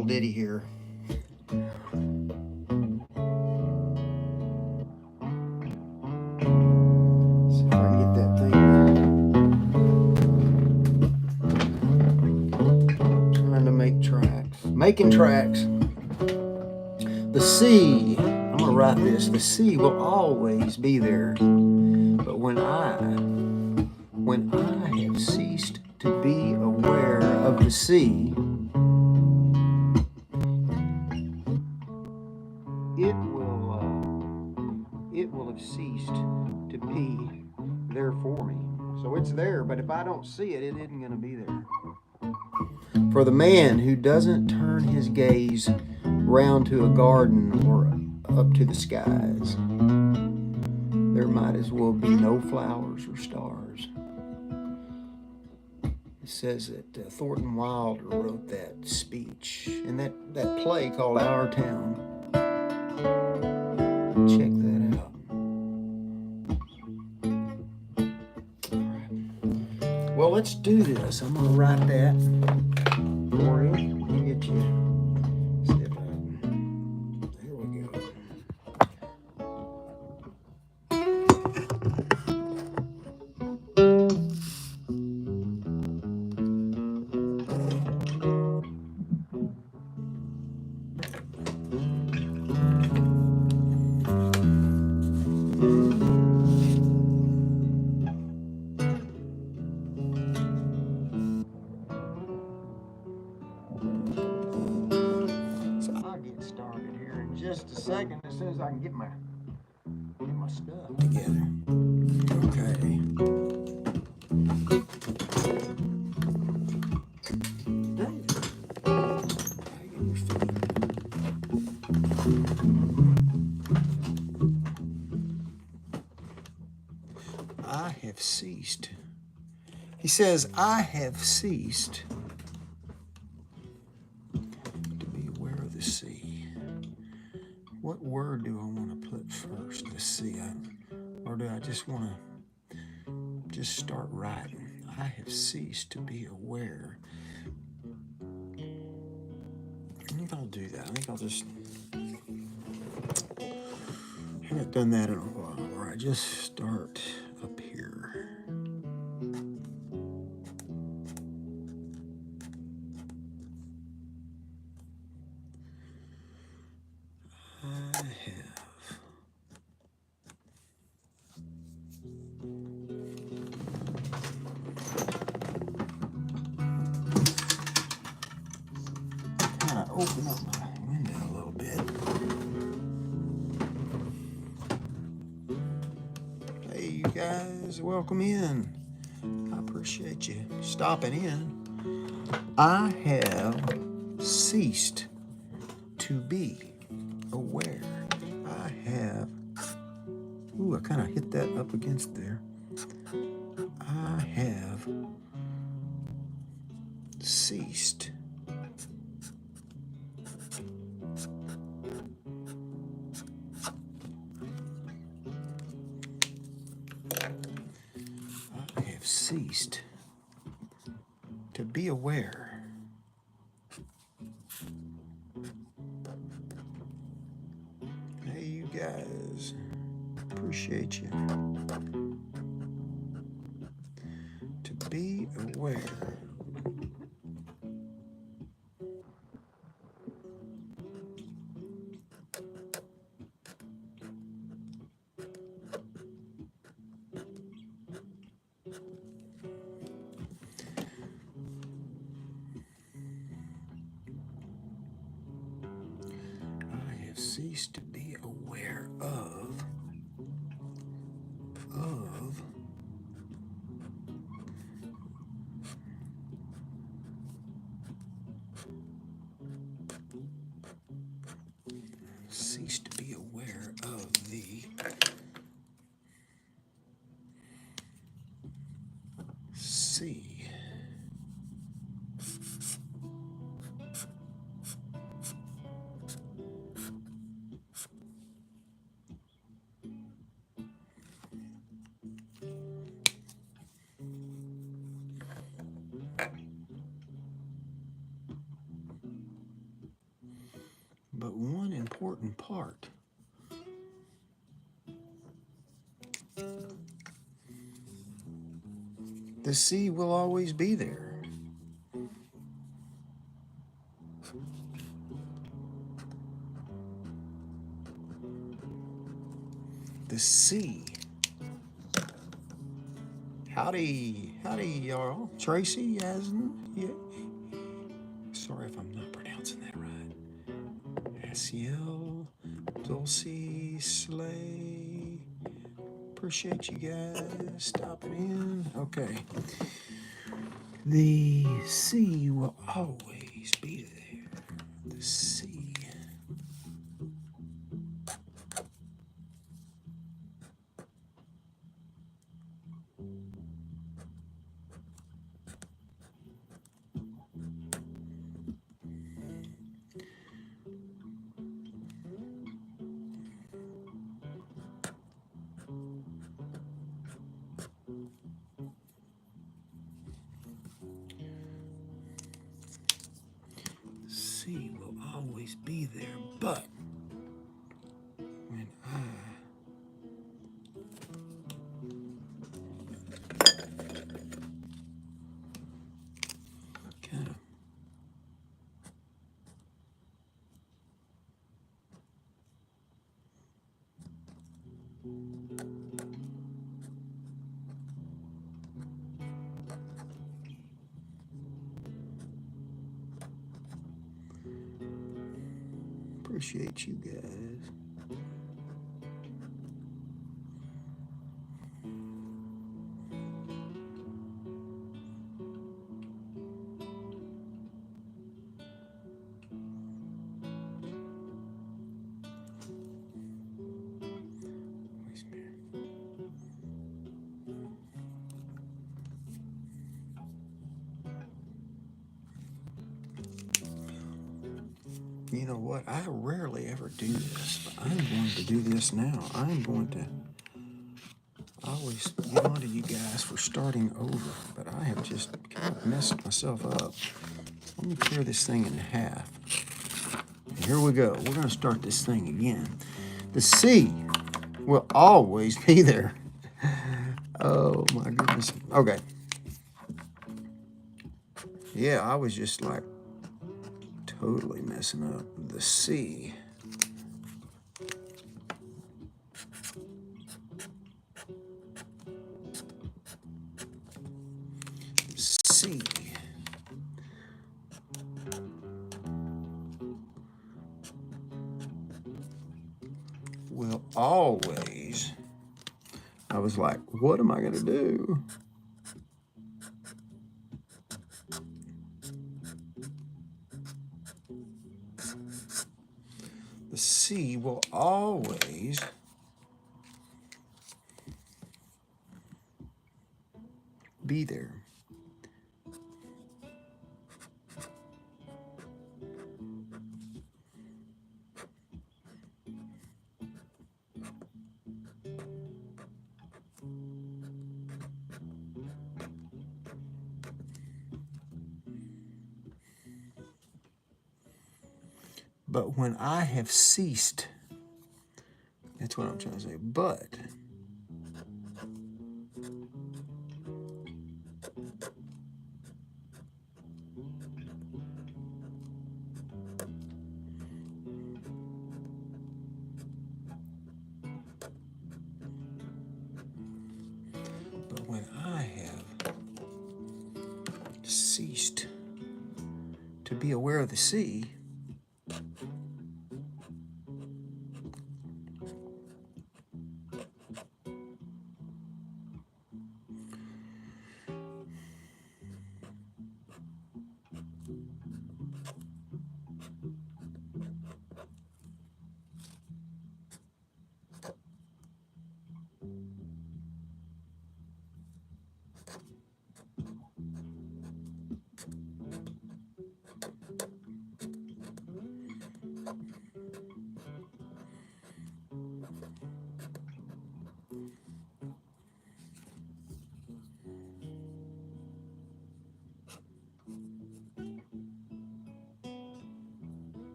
little ditty here. See if I can get that thing. Trying to make tracks. Making tracks. The sea, I'm going to write this. The sea will always be there. But when I have ceased to be aware of the sea, it will have ceased to be there for me. So it's there, but if I don't see it, it isn't going to be there. For the man who doesn't turn his gaze round to a garden or up to the skies, there might as well be no flowers or stars. It says that Thornton Wilder wrote that speech in that play called Our Town. Check that out. All right. Well, let's do this. I'm going to write that for you. Let me get you. Here we go. Just a second, as soon as I can get my stuff together. Okay. I have ceased. He says, I have ceased to be aware of the sea. What word do I want to put first? Let's see. Or do I just want to start writing? I have ceased to be aware. I think I'll do that. I think I'll just... I haven't done that in a while, where I just start up here. Open up my window a little bit. Hey, you guys, welcome in. I appreciate you stopping in. I have ceased to be aware. I have... Ooh, I kind of hit that up against there. I have ceased ceased to be aware. Hey, you guys, appreciate you. To be aware. Cease to be aware of cease to be aware of the sea. but one important part. The sea will always be there. The sea. Howdy, y'all. Tracy, Yasmin. Yeah. Sorry if I'm not pronouncing that right. Asiel, Dulcie, Slay. Appreciate you guys stopping in. Okay. The sea will always be there. The sea. Sea will always be there, but when I kind of appreciate you guys. You know what? I rarely ever do this, but I'm going to do this now. I'm going to always get on to you guys for starting over, but I have just kind of messed myself up. Let me tear this thing in half. And here we go. We're going to start this thing again. The sea will always be there. Oh my goodness. Okay. Yeah, I was just like totally messing up. The sea. Sea will always. I was like, what am I going to do? The sea will always be there. But when I have ceased, that's what I'm trying to say. But when I have ceased to be aware of the sea,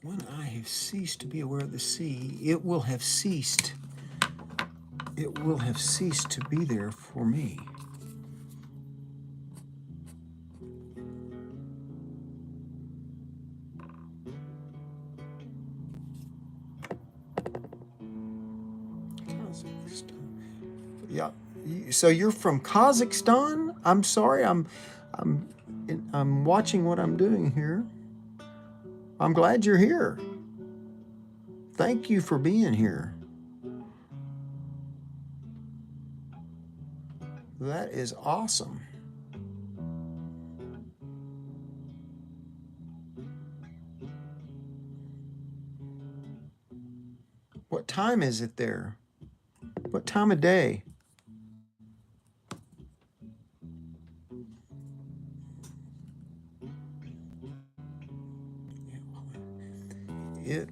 When I have ceased to be aware of the sea, it will have ceased. It will have ceased to be there for me. Kazakhstan. Yeah. So you're from Kazakhstan? I'm sorry. I'm watching what I'm doing here. I'm glad you're here. Thank you for being here. That is awesome. What time is it there? What time of day? It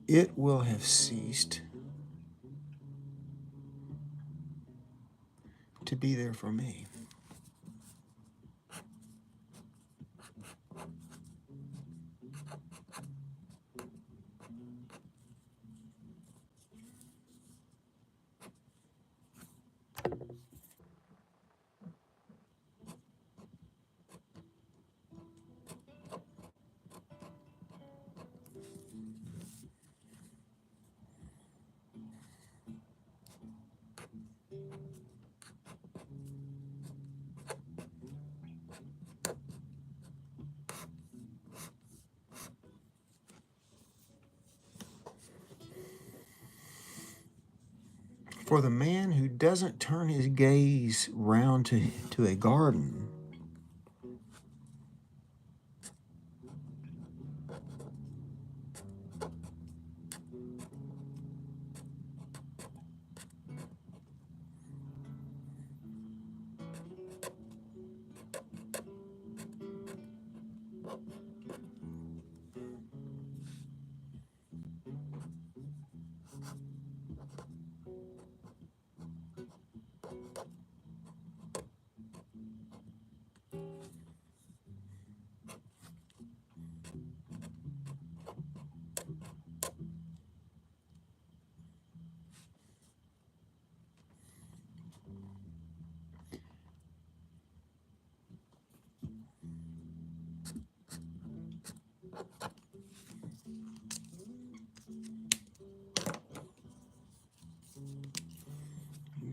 it will have ceased to be there for me. For the man who doesn't turn his gaze round to a garden,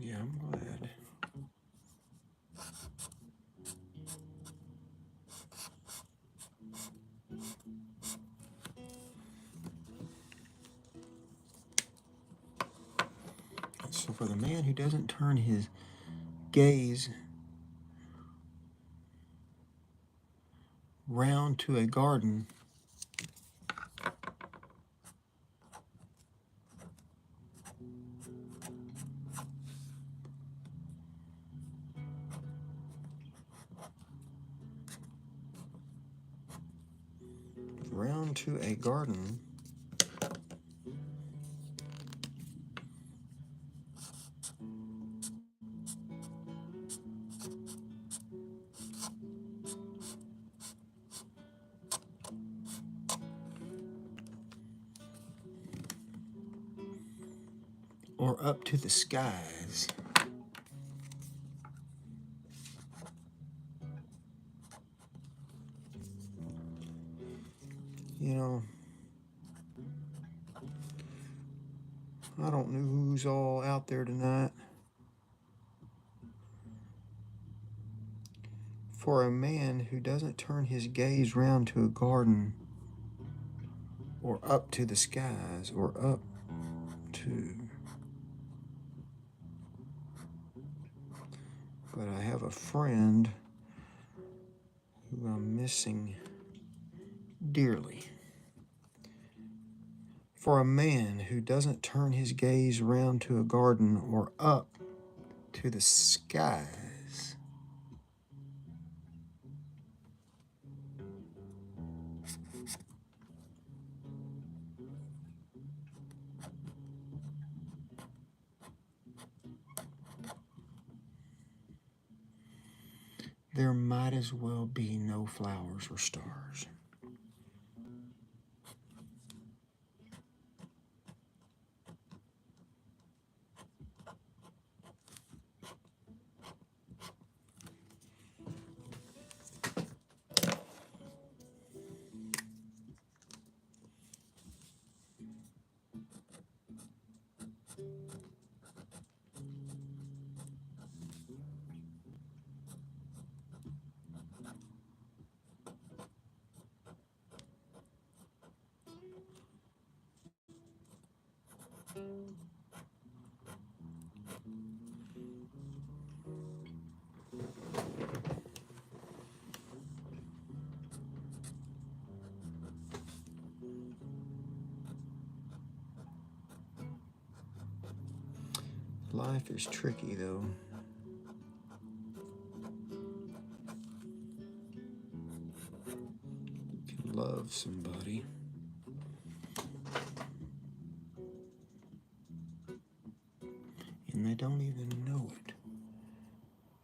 yeah, I'm glad. So for the man who doesn't turn his gaze round to a garden, round to a garden, or up to the skies. You know, I don't know who's all out there tonight. For a man who doesn't turn his gaze round to a garden, or up to the skies, or up to. But I have a friend who I'm missing dearly. For a man who doesn't turn his gaze round to a garden or up to the skies. There might as well be no flowers or stars. Life is tricky, though. You can love somebody, and they don't even know it.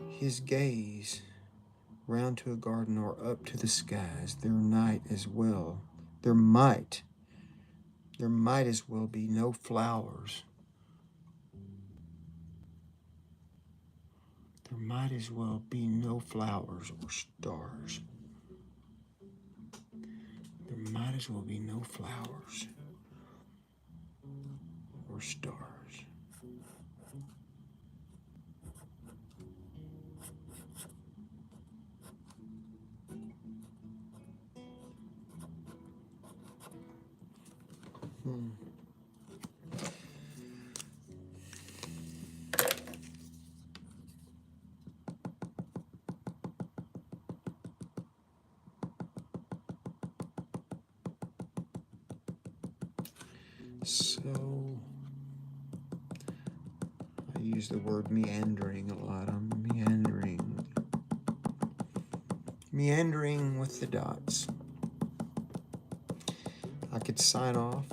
His gaze round to a garden or up to the skies, there might as well be no flowers. There might as well be no flowers or stars. There might as well be no flowers or stars. So, I use the word meandering a lot. I'm meandering with the dots. I could sign off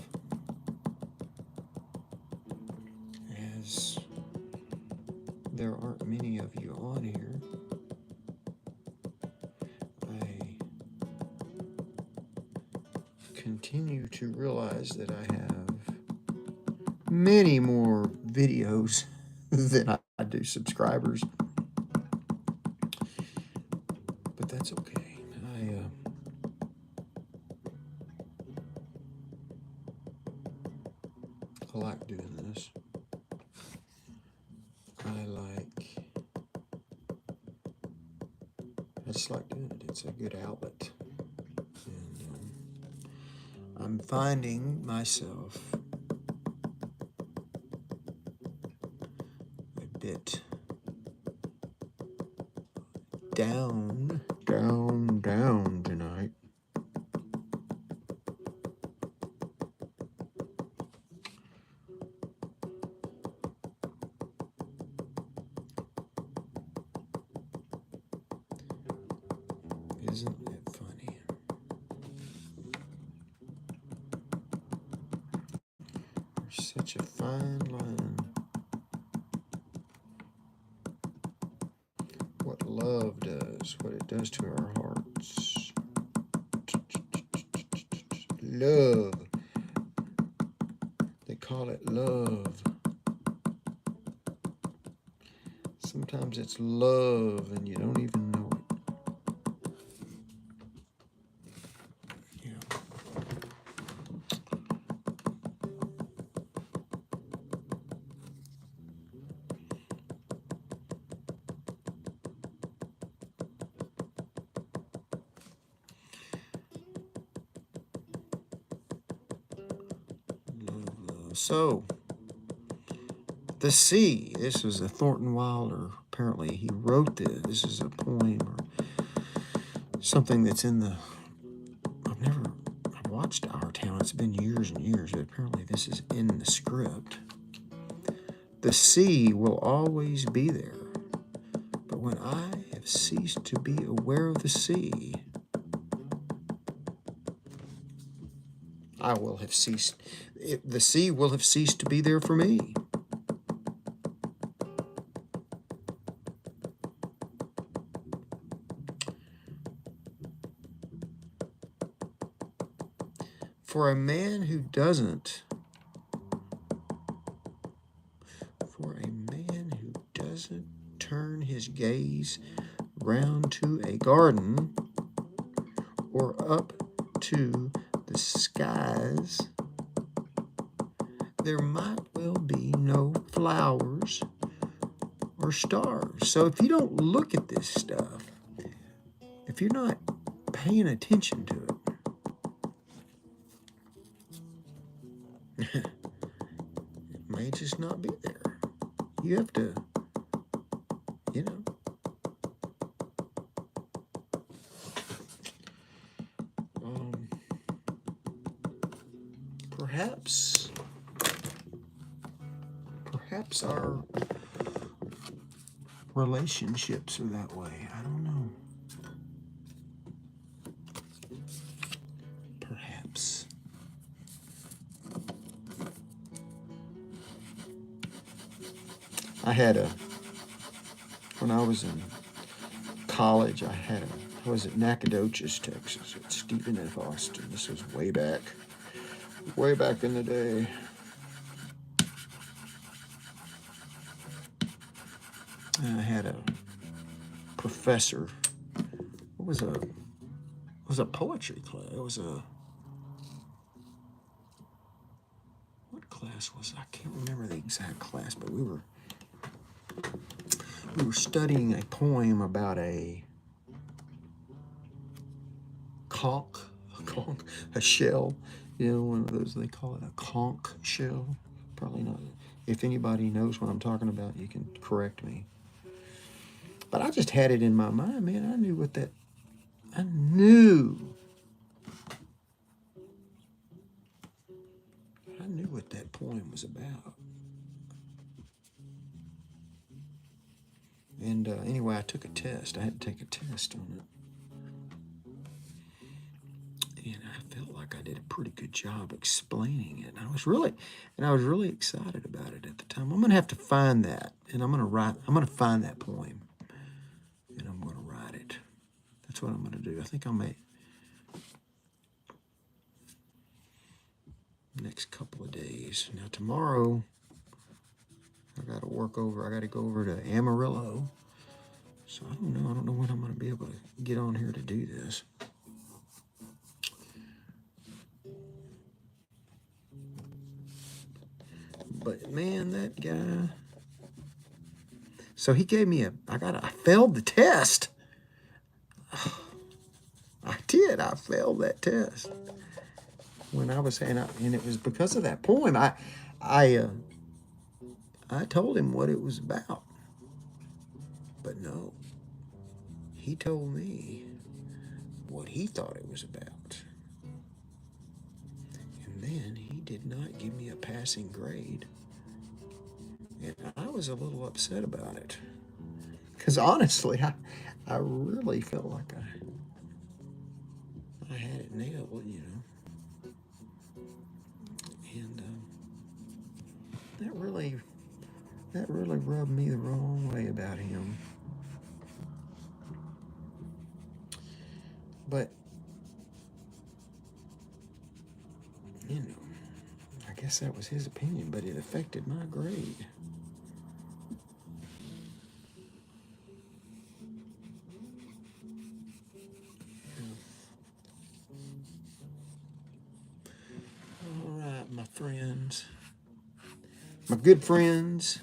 as there aren't many of you on here. I continue to realize that I have many more videos than I do subscribers, but that's okay. I like doing this. I just like doing it. It's a good outlet, and I'm finding myself a bit down tonight. Isn't it funny? There's such a fine line. What love does, what it does to our hearts. Love. They call it love. Sometimes it's love and you don't even know it. Yeah. So, the sea. This was a Thornton Wilder. Apparently, he wrote this. This is a poem or something that's in the. I've watched Our Town it's been years and years, but apparently this is in the script. The sea will always be there, but when I have ceased to be aware of the sea, I will have ceased. The sea will have ceased to be there for me. For a man who doesn't turn his gaze round to a garden or up to the skies, there might well be no flowers or stars. So if you don't look at this stuff, if you're not paying attention to it, it may just not be there. You have to, you know, perhaps our relationships are that way. I don't know. Perhaps. When I was in college, I was at Nacogdoches, Texas, at Stephen F. Austin. This was way back in the day. And I had a professor. It was a poetry class. What class was it? I can't remember the exact class, but we were studying a poem about a conch, a shell. You know, one of those, they call it a conch shell. Probably not. If anybody knows what I'm talking about, you can correct me. But I just had it in my mind, man. I knew what that poem was about. And anyway, I took a test. I had to take a test on it. And I felt like I did a pretty good job explaining it. And I was really excited about it at the time. I'm going to have to find that. And I'm going to find that poem. And I'm going to write it. That's what I'm going to do. I think I may. Next couple of days. Now tomorrow, I got to go over to Amarillo. So I don't know when I'm going to be able to get on here to do this. But man, that guy. So he gave me I failed the test. I did. I failed that test. When I was saying, and it was because of that poem. I told him what it was about, but no, he told me what he thought it was about, and then he did not give me a passing grade, and I was a little upset about it, because honestly, I really felt like I had it nailed, you know. And that really rubbed me the wrong way about him. But, you know, I guess that was his opinion, but it affected my grade. All right, my friends. My good friends.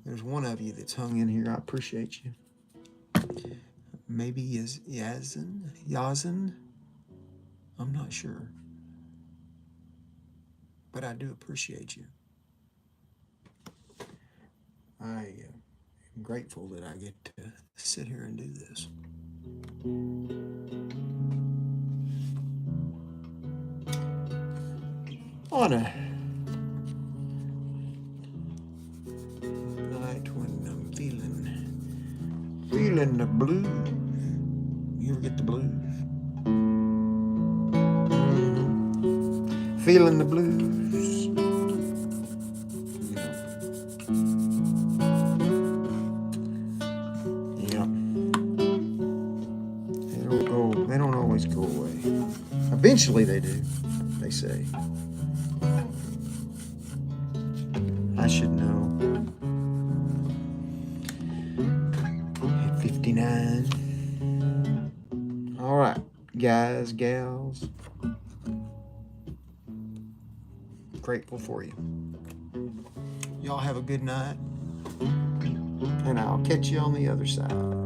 There's one of you that's hung in here. I appreciate you. Maybe Yazin. I'm not sure. But I do appreciate you. I am grateful that I get to sit here and do this. On a night when I'm feeling the blues. You ever get the blues? Feeling the blues. Yeah. They don't always go away. Eventually they do, they say. I should know. At 59. All right, guys, gals. Grateful for you. Y'all have a good night. And I'll catch you on the other side.